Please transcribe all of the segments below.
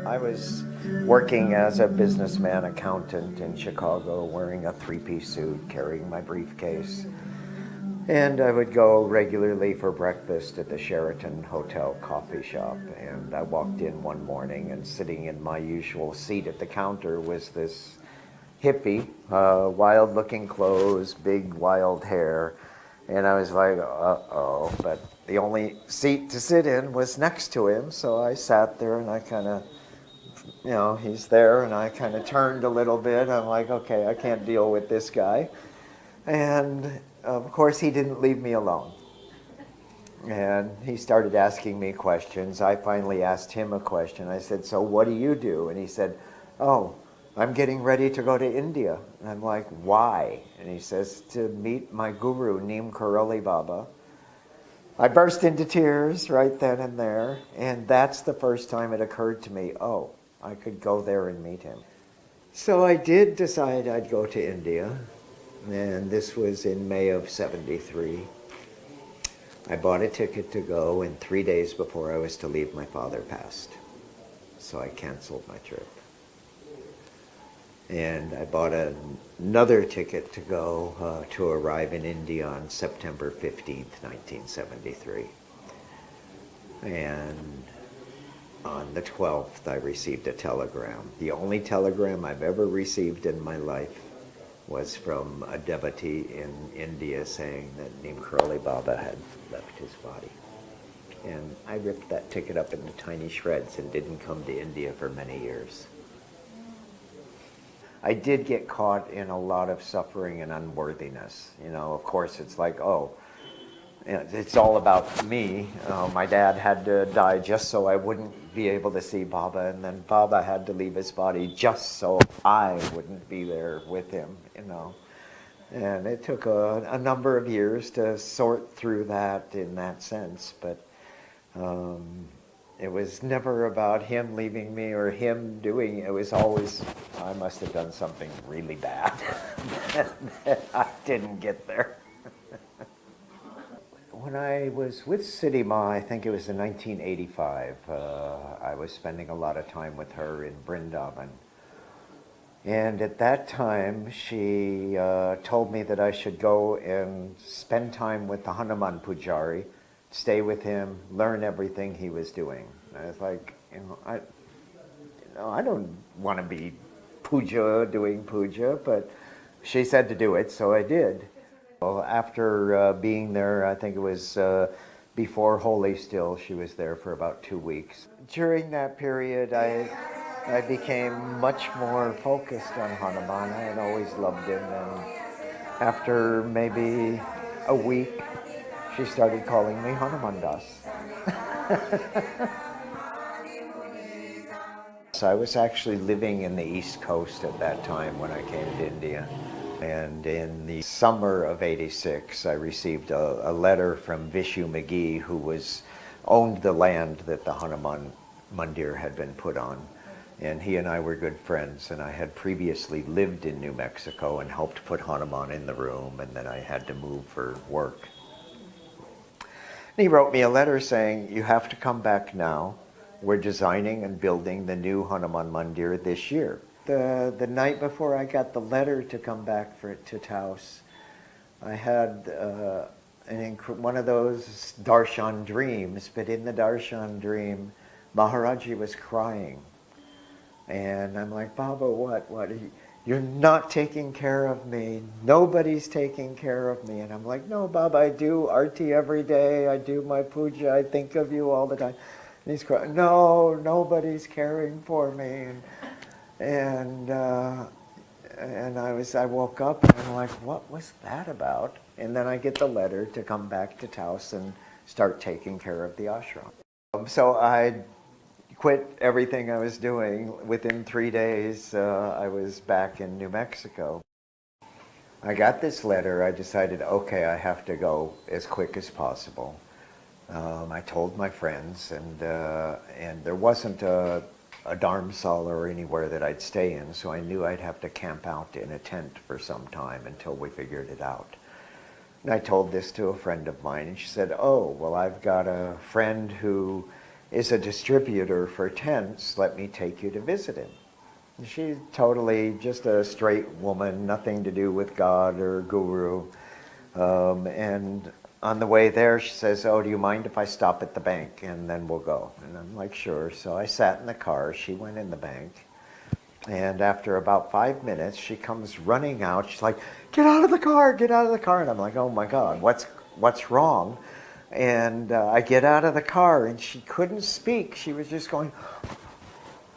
I was working as a businessman accountant in Chicago, wearing a three-piece suit, carrying my briefcase. And I would go regularly for breakfast at the Sheraton Hotel coffee shop. And I walked in one morning, and sitting in my usual seat at the counter was this hippie, wild-looking clothes, big wild hair. And I was like, uh-oh. But the only seat to sit in was next to him, so I sat there and I kind of, he's there, and I kind of turned a little bit. I'm like, okay, I can't deal with this guy. And of course, he didn't leave me alone. And he started asking me questions. I finally asked him a question. I said, so what do you do? And he said, oh, I'm getting ready to go to India. And I'm like, why? And he says, to meet my guru, Neem Karoli Baba. I burst into tears right then and there. And that's the first time it occurred to me, oh, I could go there and meet him. So I did decide I'd go to India. And this was in May of '73. I bought a ticket to go, and 3 days before I was to leave, my father passed. So I canceled my trip. And I bought another ticket to go to arrive in India on September 15th, 1973. And on the 12th, I received a telegram. The only telegram I've ever received in my life was from a devotee in India saying that Neem Karoli Baba had left his body. And I ripped that ticket up into tiny shreds and didn't come to India for many years. I did get caught in a lot of suffering and unworthiness. Of course, it's like, it's all about me. My dad had to die just so I wouldn't be able to see Baba, and then Baba had to leave his body just so I wouldn't be there with him, And it took a number of years to sort through that in that sense, but it was never about him leaving me or him doing it. It was always, I must have done something really bad that I didn't get there. When I was with City Ma, I think it was in 1985, I was spending a lot of time with her in Vrindavan. And at that time, she told me that I should go and spend time with the Hanuman Pujari, stay with him, learn everything he was doing. And I was like, I don't want to be doing puja, but she said to do it, so I did. Well, after being there, I think it was before Holi still, she was there for about 2 weeks. During that period, I became much more focused on Hanuman. I had always loved him, and after maybe a week, she started calling me Hanuman Das. So I was actually living in the East Coast at that time when I came to India. And in the summer of '86, I received a letter from Vishu McGee, who owned the land that the Hanuman Mandir had been put on. And he and I were good friends, and I had previously lived in New Mexico and helped put Hanuman in the room, and then I had to move for work. And he wrote me a letter saying, you have to come back now. We're designing and building the new Hanuman Mandir this year. The night before I got the letter to come back to Taos, I had one of those darshan dreams, but in the darshan dream, Maharaji was crying. And I'm like, Baba, what? You're not taking care of me. Nobody's taking care of me. And I'm like, no, Baba, I do arti every day. I do my puja. I think of you all the time. And he's crying, no, nobody's caring for me. And I woke up and I'm like, what was that about? And then I get the letter to come back to Taos and start taking care of the ashram. So I quit everything I was doing. Within 3 days, I was back in New Mexico. I got this letter. I decided, okay, I have to go as quick as possible. I told my friends, and there wasn't a dharamsala or anywhere that I'd stay in, so I knew I'd have to camp out in a tent for some time until we figured it out. And I told this to a friend of mine, and she said, oh, well, I've got a friend who is a distributor for tents. Let me take you to visit him. She's totally just a straight woman, nothing to do with God or guru. And on the way there, she says, oh, do you mind if I stop at the bank and then we'll go? And I'm like, sure. So I sat in the car. She went in the bank. And after about 5 minutes, she comes running out. She's like, get out of the car, get out of the car. And I'm like, oh my God, what's wrong? And I get out of the car and she couldn't speak. She was just going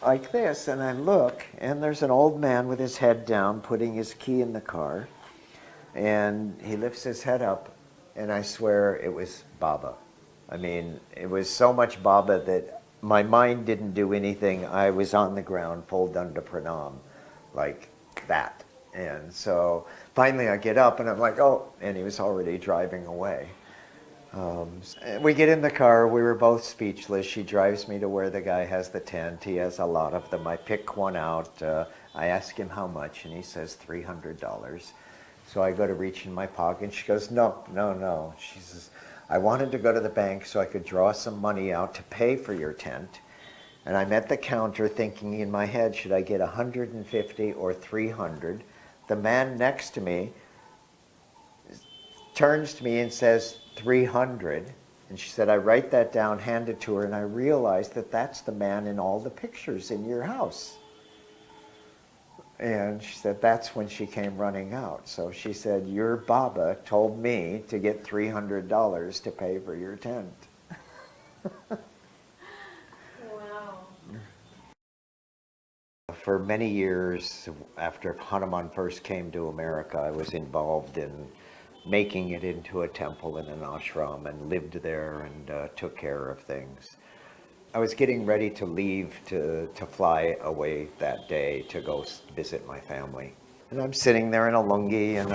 like this. And I look and there's an old man with his head down putting his key in the car. And he lifts his head up and I swear it was Baba. I mean, it was so much Baba that my mind didn't do anything. I was on the ground, full danda pranam, like that. And so finally I get up and I'm like, oh, and he was already driving away. We get in the car, we were both speechless. She drives me to where the guy has the tent. He has a lot of them. I pick one out. I ask him how much and he says $300. So I go to reach in my pocket and she goes, no, no, no. She says, I wanted to go to the bank so I could draw some money out to pay for your tent. And I'm at the counter thinking in my head, should I get 150 or 300? The man next to me turns to me and says 300. And she said, I write that down, hand it to her, and I realized that that's the man in all the pictures in your house. And she said, that's when she came running out. So she said, your Baba told me to get $300 to pay for your tent. Wow. For many years, after Hanuman first came to America, I was involved in making it into a temple and an ashram and lived there and took care of things. I was getting ready to leave to fly away that day to go visit my family. And I'm sitting there in a lungi and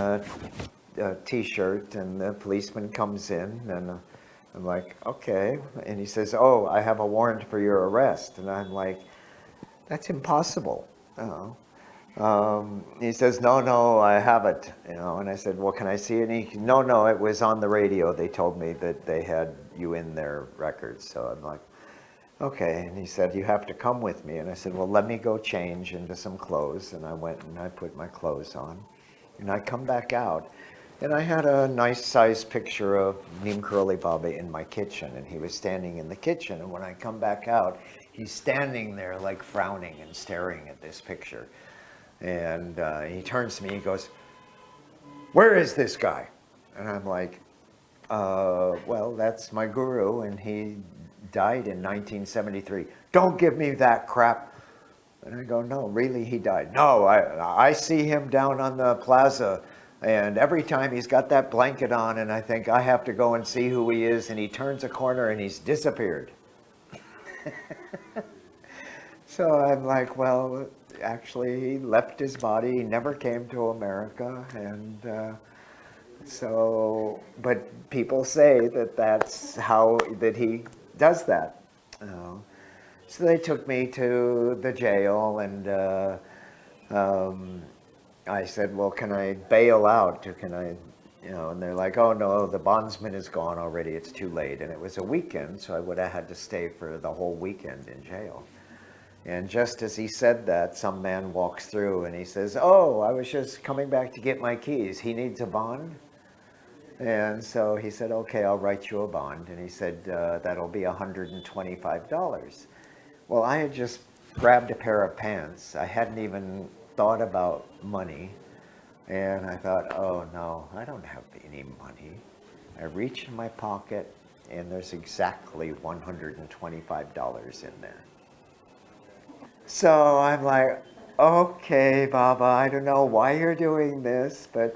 a t-shirt, and the policeman comes in, and I'm like, okay. And he says, oh, I have a warrant for your arrest. And I'm like, that's impossible. He says, no, I haven't. And I said, well, can I see it? And he, no, it was on the radio. They told me that they had you in their records. So I'm like, okay. And he said, you have to come with me. And I said, well, let me go change into some clothes. And I went and I put my clothes on. And I come back out. And I had a nice size picture of Neem Karoli Baba in my kitchen. And he was standing in the kitchen. And when I come back out, he's standing there like frowning and staring at this picture. And he turns to me, he goes, where is this guy? And I'm like, well, that's my guru, and he died in 1973. Don't give me that crap. And I go, no, really, he died. No, I see him down on the plaza, and every time he's got that blanket on, and I think I have to go and see who he is, and he turns a corner and he's disappeared. So I'm like, well, actually, he left his body. He never came to America, and but people say that that's how that he does that. So they took me to the jail, and I said, well, can I bail out? Or can I, and they're like, oh no, the bondsman is gone already. It's too late. And it was a weekend, so I would have had to stay for the whole weekend in jail. And just as he said that, some man walks through and he says, oh, I was just coming back to get my keys. He needs a bond. And so he said, okay, I'll write you a bond. And he said, that'll be $125. Well, I had just grabbed a pair of pants. I hadn't even thought about money. And I thought, oh no, I don't have any money. I reach in my pocket and there's exactly $125 in there. So I'm like, okay, Baba, I don't know why you're doing this, but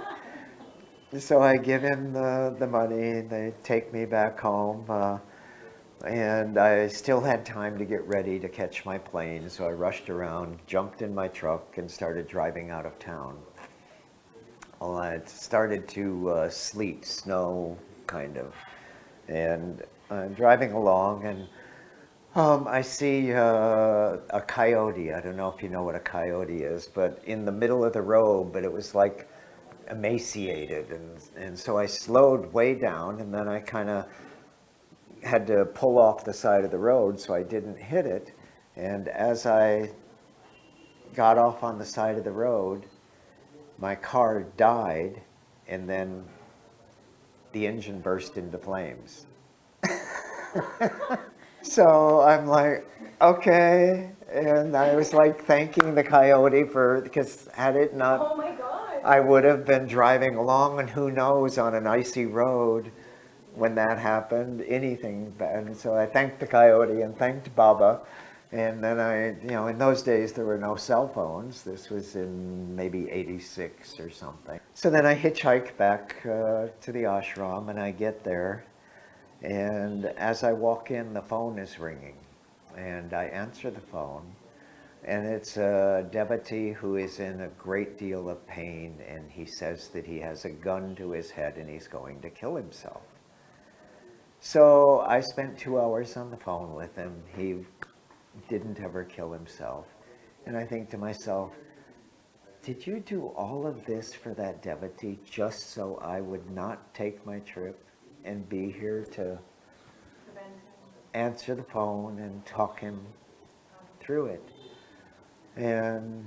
so I give him the money, and they take me back home, and I still had time to get ready to catch my plane, so I rushed around, jumped in my truck, and started driving out of town. Well, it started to sleet, snow, kind of, and I'm driving along, and I see a coyote. I don't know if you know what a coyote is, but in the middle of the road, but it was like emaciated. And so I slowed way down, and then I kind of had to pull off the side of the road so I didn't hit it. And as I got off on the side of the road, my car died, and then the engine burst into flames. So I'm like, okay. And I was like thanking the coyote because had it not, Oh my God. I would have been driving along, and who knows, on an icy road when that happened, anything. And so I thanked the coyote and thanked Baba. And then in those days there were no cell phones. This was in maybe 86 or something. So then I hitchhike back to the ashram, and I get there. And as I walk in, the phone is ringing. And I answer the phone. And it's a devotee who is in a great deal of pain. And he says that he has a gun to his head and he's going to kill himself. So I spent 2 hours on the phone with him. He didn't ever kill himself. And I think to myself, did you do all of this for that devotee just so I would not take my trip and be here to answer the phone and talk him through it? And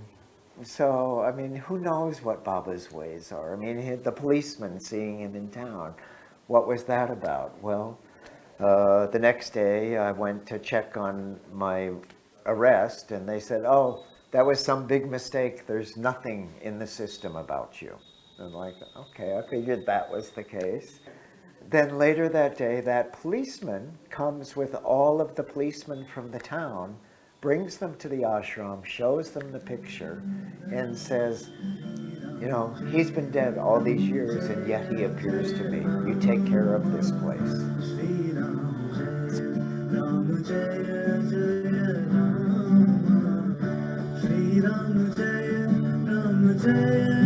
so, I mean, who knows what Baba's ways are? I mean, the policeman seeing him in town, what was that about? Well, the next day I went to check on my arrest, and they said, oh, that was some big mistake. There's nothing in the system about you. And I'm like, okay, I figured that was the case. Then later that day, that policeman comes with all of the policemen from the town, brings them to the ashram, shows them the picture, and says, he's been dead all these years, and yet he appears to me. You take care of this place. Jaya